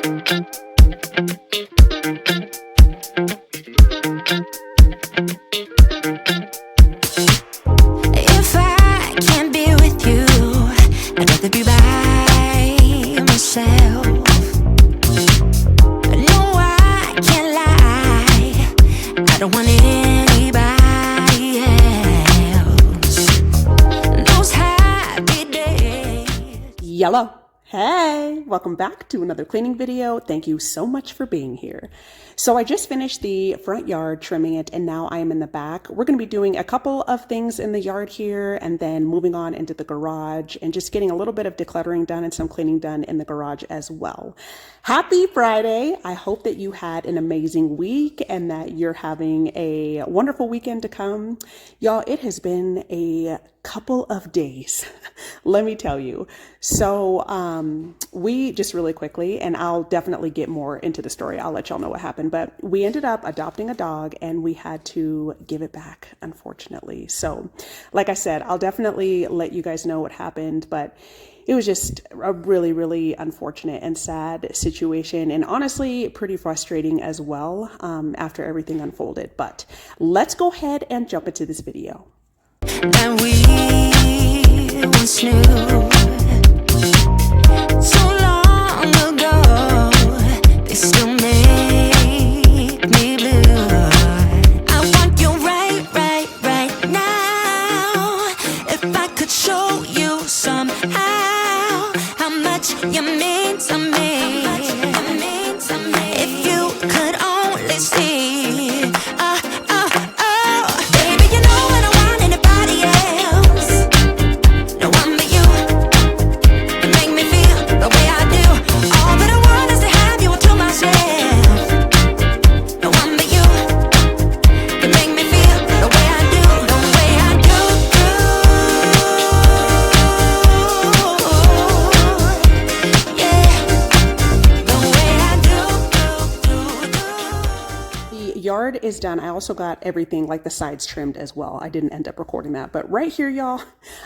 If I can't be with you, I'd rather be by myself. No, I can't lie, I don't want anybody else. Those happy days. Yellow. Hey, welcome back to another cleaning video. Thank you so much for being here. So I just finished the front yard, trimming it, and now I am in the back. We're going to be doing a couple of things in the yard here and then moving on into the garage and just getting a little bit of decluttering done and some cleaning done in the garage as well. Happy Friday. I hope that you had an amazing week and that you're having a wonderful weekend to come. Y'all, it has been a couple of days, let me tell you. So we just really quickly, and I'll definitely get more into the story. I'll let y'all know what happened, but we ended up adopting a dog and we had to give it back, unfortunately. So like I said, I'll definitely let you guys know what happened, but it was just a really, really unfortunate and sad situation, and honestly pretty frustrating as well after everything unfolded. But let's go ahead and jump into this video. That we once knew so long ago, they still make me blue. I want you right now. If I could show you somehow how much you mean to me, if you could only see. Baby, you know I don't want anybody else. No one but you. You make me feel the way I do. All that I want is to have you all to myself. No one but you. You make me feel the way I do. The way I do. Yeah. The way I do. The yard is done. I also got everything like the sides trimmed as well. I didn't end up recording that, but right here, y'all,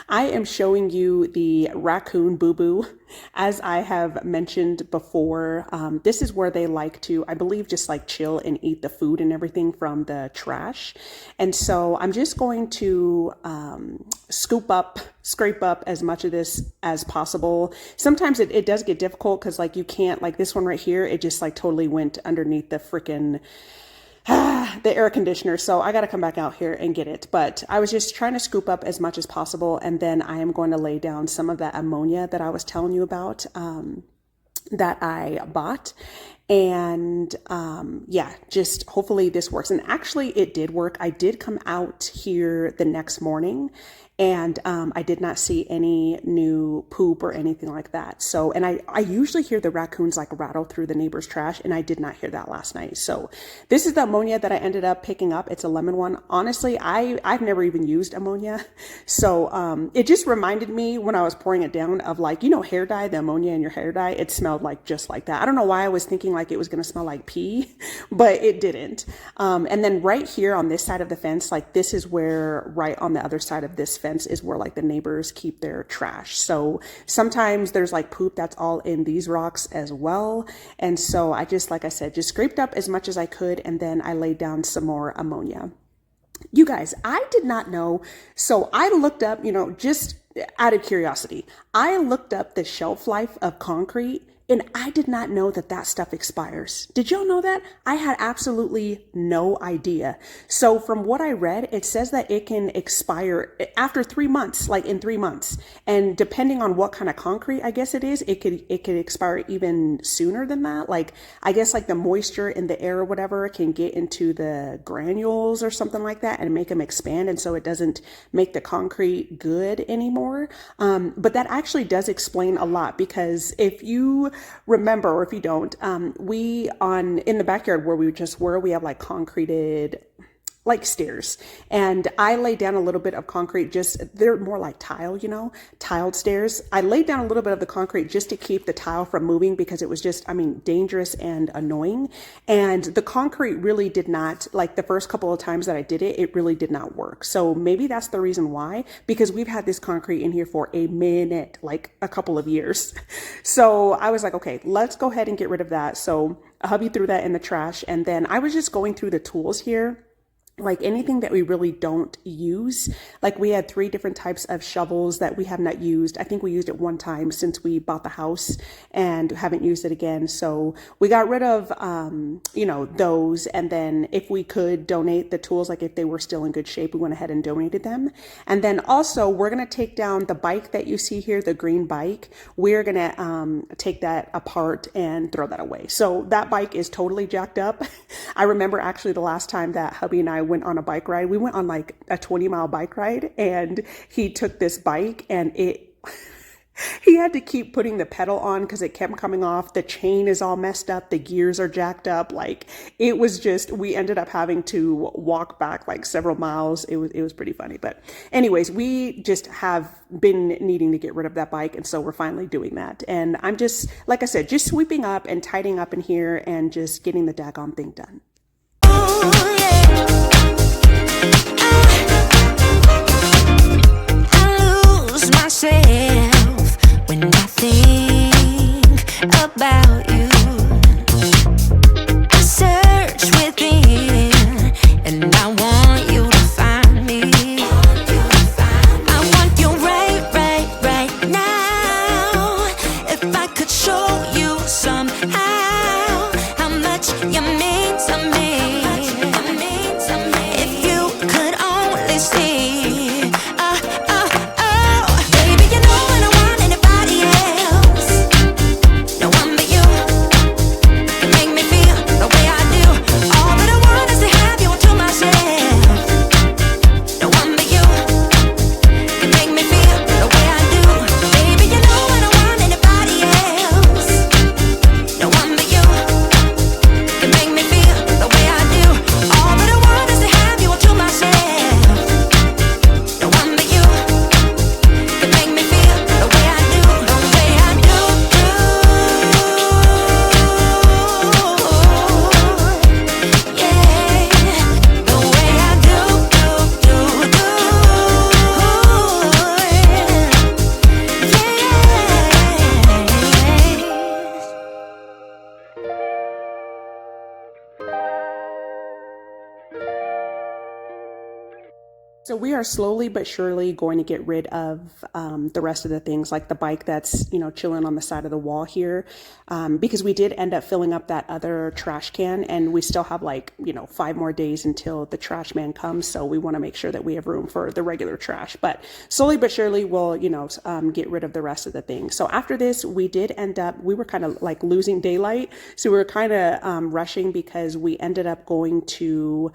I am showing you the raccoon boo-boo. As I have mentioned before, this is where they like to, I believe, just like chill and eat the food and everything from the trash. And so I'm just going to scrape up as much of this as possible. Sometimes it does get difficult because like you can't, like this one right here, it just like totally went underneath the freaking the air conditioner. So I got to come back out here and get it. But I was just trying to scoop up as much as possible. And then I am going to lay down some of that ammonia that I was telling you about, that I bought. And yeah, just hopefully this works. And actually it did work. I did come out here the next morning and I did not see any new poop or anything like that. So, and I usually hear the raccoons like rattle through the neighbor's trash, and I did not hear that last night. So this is the ammonia that I ended up picking up. It's a lemon one. Honestly, I've never even used ammonia. So it just reminded me when I was pouring it down of like, you know, hair dye, the ammonia in your hair dye, it smelled like just like that. I don't know why I was thinking like it was going to smell like pee, but it didn't. And then right here on this side of the fence, like this is where right on the other side of this fence is where like the neighbors keep their trash. So sometimes there's like poop that's all in these rocks as well. And so I just, like I said, just scraped up as much as I could. And then I laid down some more ammonia. You guys, I did not know. So I looked up, you know, just out of curiosity, I looked up the shelf life of concrete. And I did not know that that stuff expires. Did y'all know that? I had absolutely no idea. So from what I read, it says that it can expire after 3 months, like in 3 months. And depending on what kind of concrete, I guess it is, it could expire even sooner than that. Like, I guess like the moisture in the air or whatever can get into the granules or something like that and make them expand. And so it doesn't make the concrete good anymore. But that actually does explain a lot, because if you remember, or if you don't, in the backyard where we just were, we have like concreted like stairs. And I laid down a little bit of concrete, just, they're more like tile, you know, tiled stairs. I laid down a little bit of the concrete just to keep the tile from moving because it was just, I mean, dangerous and annoying. And the concrete really did not, like the first couple of times that I did it, it really did not work. So maybe that's the reason why, because we've had this concrete in here for a minute, like a couple of years. So I was like, okay, let's go ahead and get rid of that. So hubby threw that in the trash. And then I was just going through the tools here, like anything that we really don't use. Like we had 3 different types of shovels that we have not used. I think we used it one time since we bought the house and haven't used it again. So we got rid of, you know, those. And then if we could donate the tools, like if they were still in good shape, we went ahead and donated them. And then also we're going to take down the bike that you see here, the green bike. We're going to take that apart and throw that away. So that bike is totally jacked up. I remember actually the last time that hubby and I went on a bike ride, we went on like a 20-mile bike ride, and he took this bike and he had to keep putting the pedal on because it kept coming off. The chain is all messed up. The gears are jacked up. Like it was just, we ended up having to walk back like several miles. It was pretty funny. But anyways, we just have been needing to get rid of that bike. And so we're finally doing that. And I'm just, like I said, just sweeping up and tidying up in here and just getting the daggone thing done. Oh, yeah. I lose myself when I think about you. I search within and I want you to find me. I want you right now. If I could show you somehow how much you mean to me. If you could only see, baby, you know I don't want anybody else. No one but you can make me feel the way I do. All that I want is to have you to myself. No one but you can make me feel the way I do. Baby, you know I don't want anybody else. No one but you can make me feel the way I do. All that I want is to have you to myself. No one but you can make me feel the way I do. The way I do. Yeah, the way I So we are slowly but surely going to get rid of the rest of the things, like the bike that's, you know, chilling on the side of the wall here, because we did end up filling up that other trash can, and we still have like, you know, 5 more days until the trash man comes. So we want to make sure that we have room for the regular trash, but slowly but surely we'll, you know, get rid of the rest of the things. So after this, we did end up, we were kind of like losing daylight. So we were kind of rushing because we ended up going to,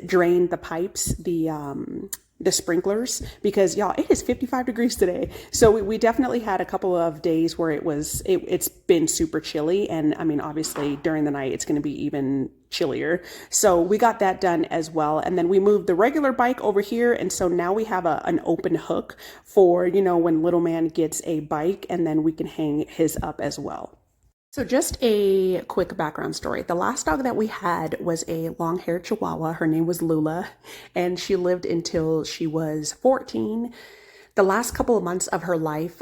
drain the pipes, the sprinklers, because y'all, it is 55 degrees today. So we definitely had a couple of days where it's been super chilly. And I mean, obviously during the night, it's going to be even chillier. So we got that done as well. And then we moved the regular bike over here. And so now we have an open hook for, you know, when little man gets a bike, and then we can hang his up as well. So just a quick background story. The last dog that we had was a long-haired Chihuahua. Her name was Lula, and she lived until she was 14. The last couple of months of her life,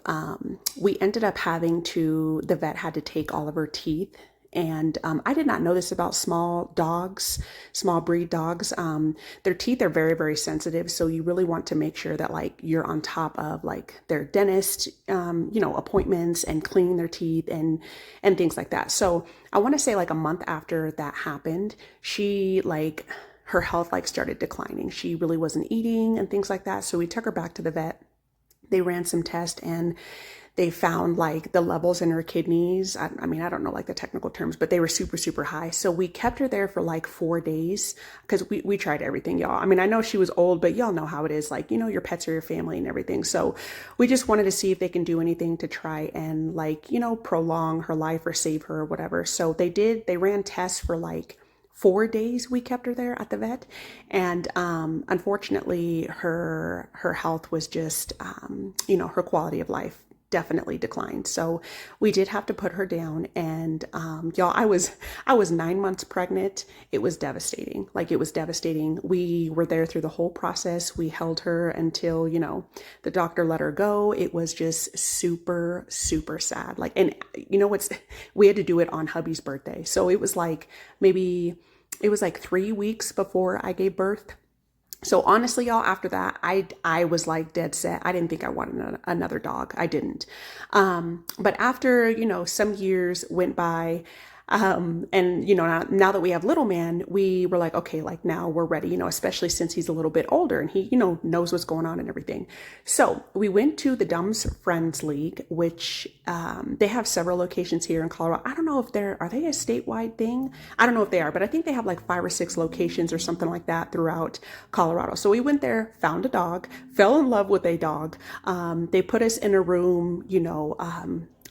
we ended up the vet had to take all of her teeth. And I did not know this about small breed dogs. Their teeth are very, very sensitive. So you really want to make sure that like you're on top of like their dentist, you know, appointments and cleaning their teeth and things like that. So I want to say like a month after that happened, her health like started declining. She really wasn't eating and things like that. So we took her back to the vet. They ran some tests and they found like the levels in her kidneys. I mean, I don't know like the technical terms, but they were super, super high. So we kept her there for like 4 days because we tried everything, y'all. I mean, I know she was old, but y'all know how it is. Like, you know, your pets are your family and everything. So we just wanted to see if they can do anything to try and like, you know, prolong her life or save her or whatever. So they ran tests for like 4 days we kept her there at the vet, and unfortunately her health was just her quality of life definitely declined. So we did have to put her down, and y'all, I was 9 months pregnant. It was devastating. Like, it was devastating. We were there through the whole process. We held her until the doctor let her go. It was just super, super sad. Like, and we had to do it on hubby's birthday, so it was like 3 weeks before I gave birth. So honestly, y'all, after that, I was like dead set. I didn't think I wanted another dog. I didn't. But after, some years went by, and now that we have little man, we were like, okay, like now we're ready, especially since he's a little bit older and he, knows what's going on and everything. So we went to the Dumb's Friends League, which, they have several locations here in Colorado. I don't know if are they a statewide thing? I don't know if they are, but I think they have like 5 or 6 locations or something like that throughout Colorado. So we went there, found a dog, fell in love with a dog. They put us in a room,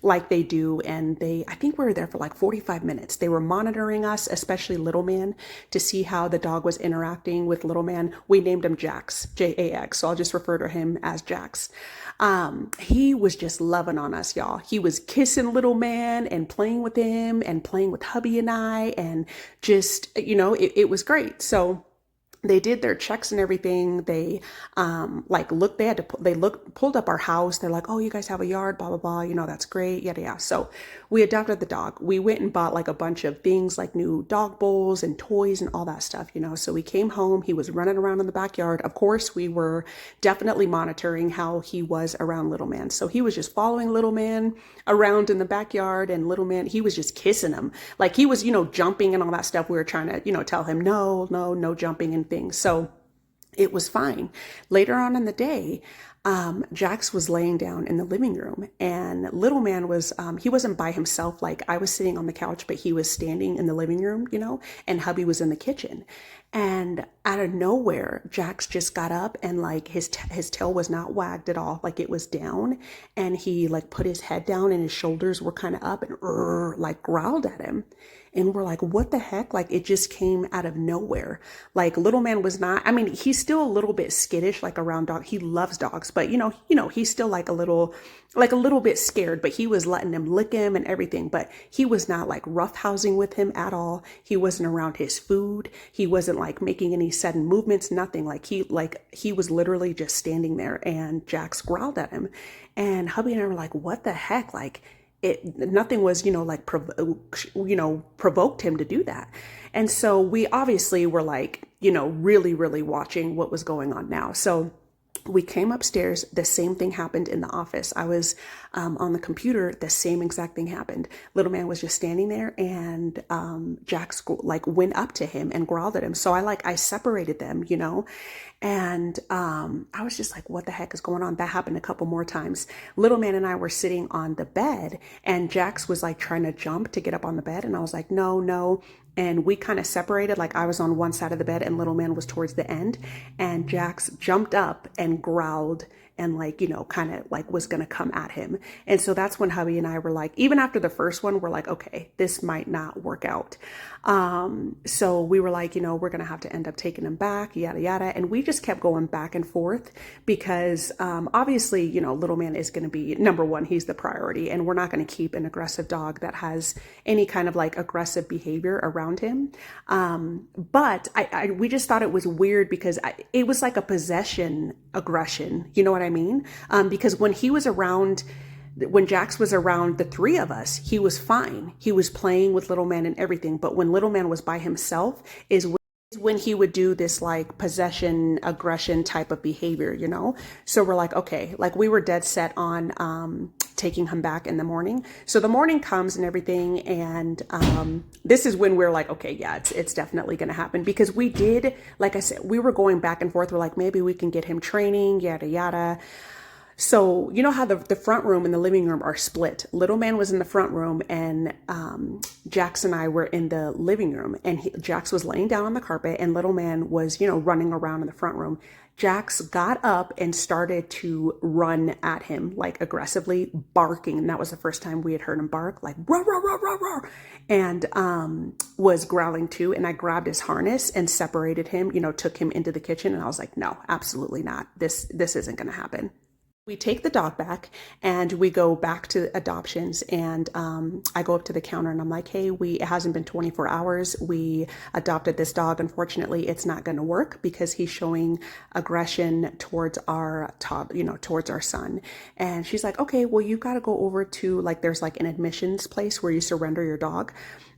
like they do. And I think we were there for like 45 minutes. They were monitoring us, especially Little Man, to see how the dog was interacting with Little Man. We named him Jax, Jax. So I'll just refer to him as Jax. He was just loving on us, y'all. He was kissing Little Man and playing with him and playing with hubby and I, and just, it was great. So they did their checks and everything. They pulled up our house. They're like, oh, you guys have a yard, blah, blah, blah. That's great. Yada, yada. So we adopted the dog. We went and bought like a bunch of things like new dog bowls and toys and all that stuff, So we came home. He was running around in the backyard. Of course, we were definitely monitoring how he was around Little Man. So he was just following Little Man around in the backyard, and Little Man, he was just kissing him. Like, he was, jumping and all that stuff. We were trying to, tell him, no jumping and things. So it was fine. Later on in the day, Jax was laying down in the living room, and Little Man was, he wasn't by himself. Like, I was sitting on the couch, but he was standing in the living room, and hubby was in the kitchen. And out of nowhere, Jax just got up, and like his tail was not wagged at all. Like, it was down, and he like put his head down and his shoulders were kind of up, and like growled at him. And we're like, what the heck? Like, it just came out of nowhere. Like, Little Man was not, he's still a little bit skittish, like around dogs. He loves dogs, but he's still like a little bit scared, but he was letting him lick him and everything. But he was not like roughhousing with him at all. He wasn't around his food. He wasn't like making any sudden movements, nothing. He was literally just standing there, and Jax growled at him. And hubby and I were like, what the heck? Like, nothing was, provoked him to do that. And so we obviously were like, really, really watching what was going on now. So we came upstairs. The same thing happened in the office. I was on the computer. The same exact thing happened. Little Man was just standing there, and Jax like went up to him and growled at him. So I separated them, and I was just like, what the heck is going on? That happened a couple more times. Little Man and I were sitting on the bed, and Jax was like trying to jump to get up on the bed, and I was like, no. And we kind of separated. Like, I was on one side of the bed and Little Man was towards the end, and Jax jumped up and growled and kind of like was going to come at him. And so that's when hubby and I were like, even after the first one, we're like, okay, this might not work out. So we were like, we're going to have to end up taking him back, yada, yada. And we just kept going back and forth because, obviously, Little Man is going to be number one. He's the priority, and we're not going to keep an aggressive dog that has any kind of like aggressive behavior around him. But we just thought it was weird because it was like a possession aggression. You know what I mean? Because when Jax was around the 3 of us, he was fine. He was playing with Little Man and everything. But when Little Man was by himself is when he would do this like possession aggression type of behavior, So we're like, okay, like we were dead set on taking him back in the morning. So the morning comes and everything, and this is when we're like, okay, yeah, it's definitely going to happen, because we did, like I said, we were going back and forth. We're like, maybe we can get him training, yada yada. So you know how the front room and the living room are split. Little man was in the front room, and Jax and I were in the living room, and Jax was laying down on the carpet, and little man was, you know, running around in the front room. Jax got up and started to run at him, like aggressively barking. And that was the first time we had heard him bark, like roar, roar, roar, roar, roar, and was growling too. And I grabbed his harness and separated him, you know, took him into the kitchen. And I was like, no, absolutely not. This isn't going to happen. We take the dog back and we go back to adoptions, and I go up to the counter and I'm like, hey, it hasn't been 24 hours. We adopted this dog. Unfortunately, it's not going to work because he's showing aggression towards our towards our son. And she's like, okay, well, you've got to go over to, like, there's like an admissions place where you surrender your dog.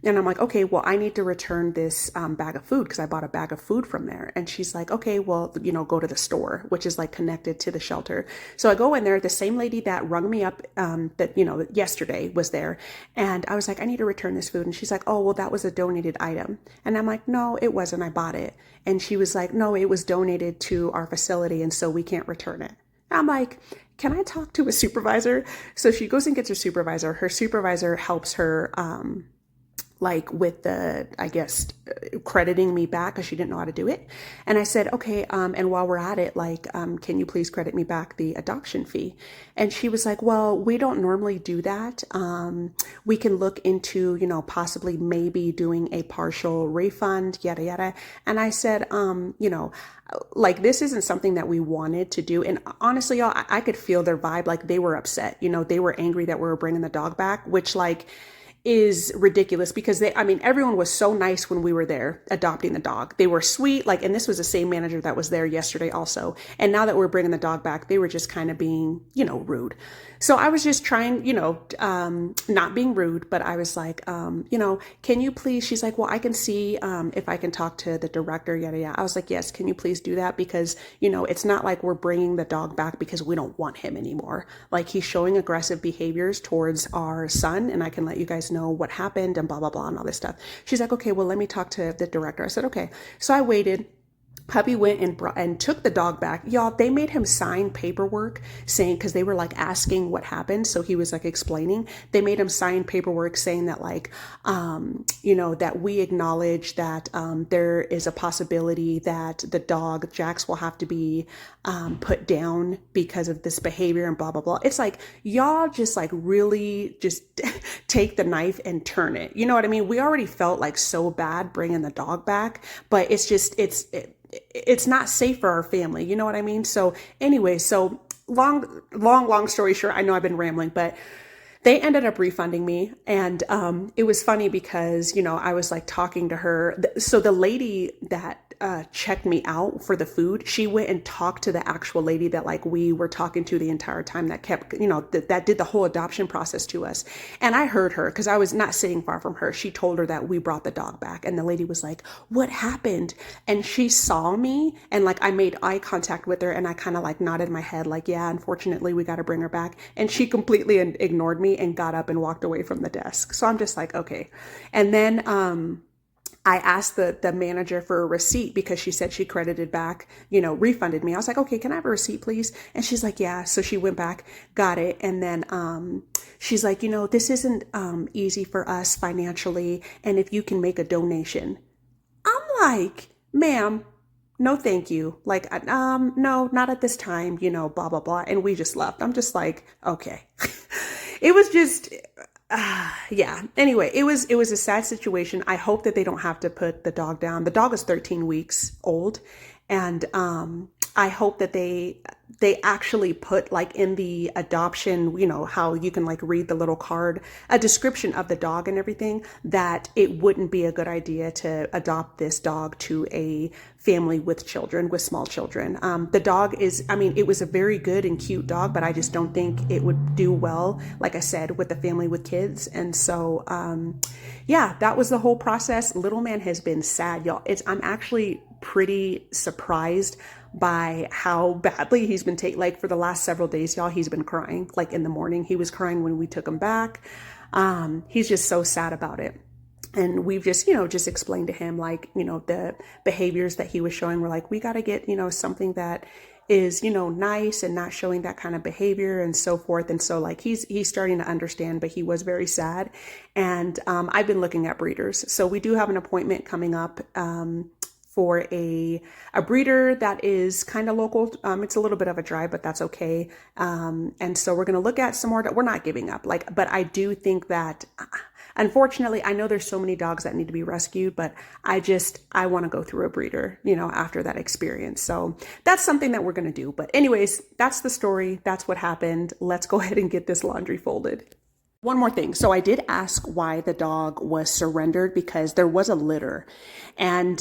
And I'm like, okay, well, I need to return this bag of food because I bought a bag of food from there. And she's like, okay, well, you know, go to the store, which is like connected to the shelter. So I go in there. The same lady that rung me up that, you know, yesterday was there. And I was like, I need to return this food. And she's like, oh, well, that was a donated item. And I'm like, no, it wasn't. I bought it. And she was like, no, it was donated to our facility, and so we can't return it. I'm like, can I talk to a supervisor? So she goes and gets her supervisor. Her supervisor helps her like with the, I guess, crediting me back because she didn't know how to do it. And I said, okay, and while we're at it, like, can you please credit me back the adoption fee? And she was like, well, we don't normally do that. We can look into, you know, possibly maybe doing a partial refund, yada, yada. And I said, you know, like, this isn't something that we wanted to do. And honestly, y'all, I could feel their vibe. Like, they were upset, you know, they were angry that we were bringing the dog back, which, like, is ridiculous because everyone was so nice when we were there adopting the dog. They were sweet, like, and this was the same manager that was there yesterday also. And now that we're bringing the dog back, they were just kind of being, you know, rude. So I was just trying, you know, not being rude, but I was like, you know, can you please, she's like, well, I can see if I can talk to the director, yada, yada. I was like, yes, can you please do that? Because, you know, it's not like we're bringing the dog back because we don't want him anymore. Like, he's showing aggressive behaviors towards our son, and I can let you guys know what happened and blah, blah, blah, and all this stuff. She's like, okay, well, let me talk to the director. I said, okay. So I waited. Hubby went and took the dog back. Y'all, they made him sign paperwork saying, because they were like asking what happened. So he was like explaining. They made him sign paperwork saying that, like, you know, that we acknowledge that there is a possibility that the dog, Jax, will have to be put down because of this behavior and blah, blah, blah. It's like, y'all just like really just take the knife and turn it. You know what I mean? We already felt like so bad bringing the dog back, but it's just, it's not safe for our family. You know what I mean? So anyway, so long story short, I know I've been rambling, but they ended up refunding me. And it was funny because, you know, I was like talking to her. So the lady that checked me out for the food, she went and talked to the actual lady that, like, we were talking to the entire time, that kept, you know, that did the whole adoption process to us. And I heard her because I was not sitting far from her. She told her that we brought the dog back, and the lady was like, what happened? And she saw me, and like I made eye contact with her, and I kind of like nodded my head like, yeah, unfortunately we got to bring her back. And she completely ignored me and got up and walked away from the desk. So I'm just like, okay. And then I asked the manager for a receipt because she said she credited back, you know, refunded me. I was like, okay, can I have a receipt, please? And she's like, yeah. So she went back, got it. And then she's like, you know, this isn't easy for us financially. And if you can make a donation. I'm like, ma'am, no, thank you. Like, no, not at this time, you know, blah, blah, blah. And we just left. I'm just like, okay. It was just... yeah. Anyway, it was a sad situation. I hope that they don't have to put the dog down. The dog is 13 weeks old. And I hope that they actually put, like, in the adoption, you know, how you can like read the little card, a description of the dog and everything, that it wouldn't be a good idea to adopt this dog to a family with children, with small children. The dog is, I mean, it was a very good and cute dog, but I just don't think it would do well, like I said, with the family with kids. And so, yeah, that was the whole process. Little man has been sad, y'all. I'm actually pretty surprised by how badly he's been like, for the last several days, y'all, he's been crying. Like, in the morning, he was crying when we took him back. He's just so sad about it. And we've just, you know, just explained to him, like, you know, the behaviors that he was showing. We're like, we got to get, you know, something that is, you know, nice and not showing that kind of behavior and so forth. And so like he's starting to understand, but he was very sad. And I've been looking at breeders. So we do have an appointment coming up for a breeder that is kind of local. It's a little bit of a drive, but that's okay. And so we're going to look at some more. We're not giving up, like, but I do think that, unfortunately, I know there's so many dogs that need to be rescued, but I want to go through a breeder, you know, after that experience. So that's something that we're going to do. But anyways, that's the story. That's what happened. Let's go ahead and get this laundry folded. One more thing. So I did ask why the dog was surrendered, because there was a litter, and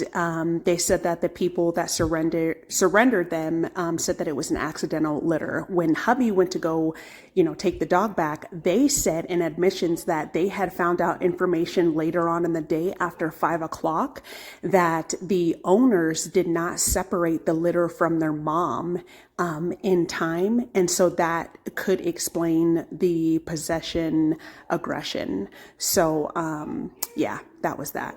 they said that the people that surrendered them said that it was an accidental litter. When hubby went to go, you know, take the dog back, they said in admissions that they had found out information later on in the day after 5 o'clock that the owners did not separate the litter from their mom in time. And so that could explain the possession aggression. So, yeah, that was that.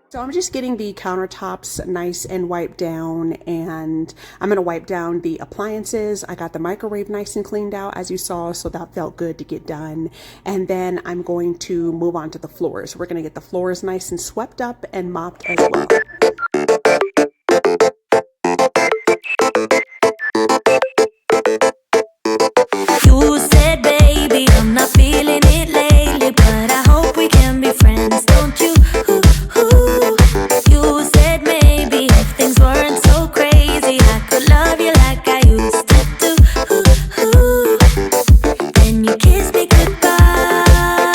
So I'm just getting the countertops nice and wiped down, and I'm going to wipe down the appliances. I got the microwave nice and cleaned out, as you saw, so that felt good to get done. And then I'm going to move on to the floors. We're going to get the floors nice and swept up and mopped as well. You said, baby, I'm not feeling it lately, but I hope we can be friends, don't you? You said maybe if things weren't so crazy, I could love you like I used to do. Then you kissed me goodbye.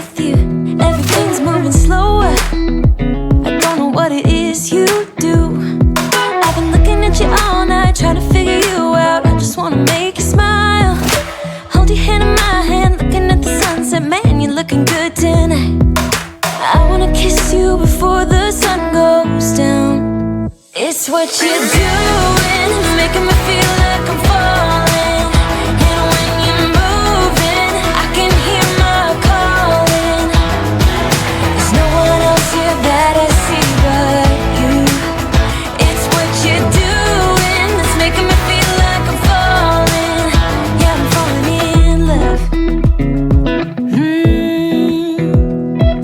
with you. Everything's moving slower. I don't know what it is you do. I've been looking at you all night, trying to figure you out. I just wanna make you smile. Hold your hand in my hand, looking at the sunset. Man, you're looking good tonight. I wanna kiss you before the sun goes down. It's what you're doing, making me feel like I'm falling. And when you're moving, I can hear my calling. There's no one else here that I see but you. It's what you're doing that's making me feel like I'm falling. Yeah, I'm falling in love.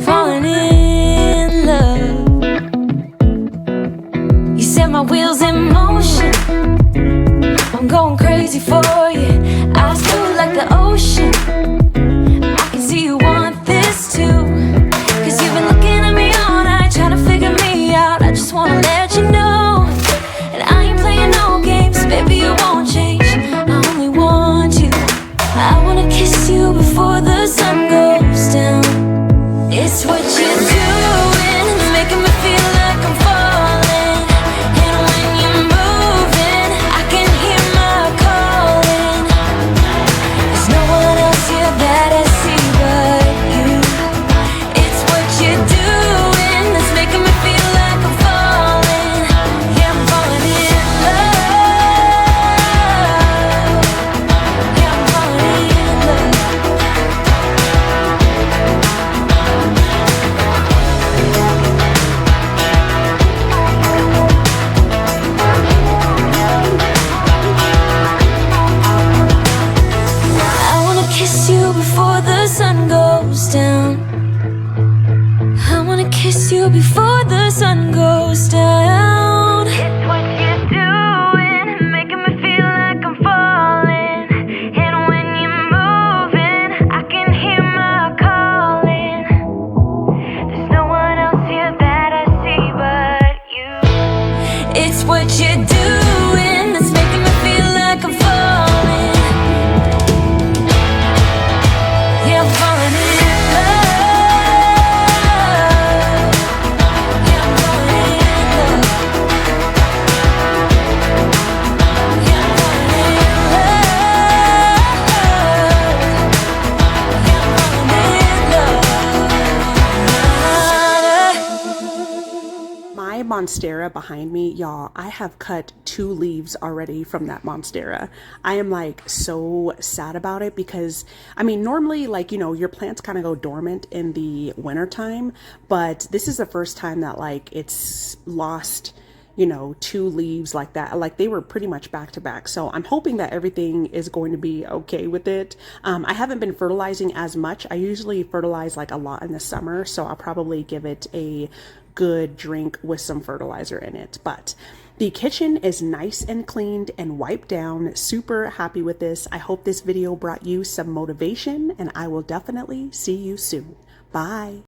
Falling in love. You set my wheels in motion. I'm going crazy for you. Eyes blue like the ocean. I can see you want this too. Cause you've been looking at me all night, trying to figure me out. I just wanna let you know. And I ain't playing no games, baby, you won't change. I only want you. I wanna kiss you before the sun goes down. It's what you're doing, making me feel like I'm falling. And when you're moving, I can hear my calling. There's no one else here that I see but you. It's what you're doing that's making me feel like I'm falling. Yeah, I'm falling in love. Yeah, I'm falling in love. I wanna kiss you before the sun goes down. I wanna kiss you before the sun goes down. It's what you're doing, making me feel like I'm falling. And when you're moving, I can hear my calling. There's no one else here that I see but you. It's what you're doing that's making me feel like I'm falling. Yeah, I'm falling in love. Yeah, I'm falling in love. Yeah, I'm falling in love. Yeah, I'm falling in love. My monstera behind me, y'all, I have cut 2 leaves already from that monstera. I am like so sad about it because I mean normally like, you know, your plants kind of go dormant in the winter time, but this is the first time that like it's lost, you know, 2 leaves like that. Like they were pretty much back to back. So I'm hoping that everything is going to be okay with it. I haven't been fertilizing as much. I usually fertilize like a lot in the summer, so I'll probably give it a good drink with some fertilizer in it. But the kitchen is nice and cleaned and wiped down. Super happy with this. I hope this video brought you some motivation, and I will definitely see you soon. Bye.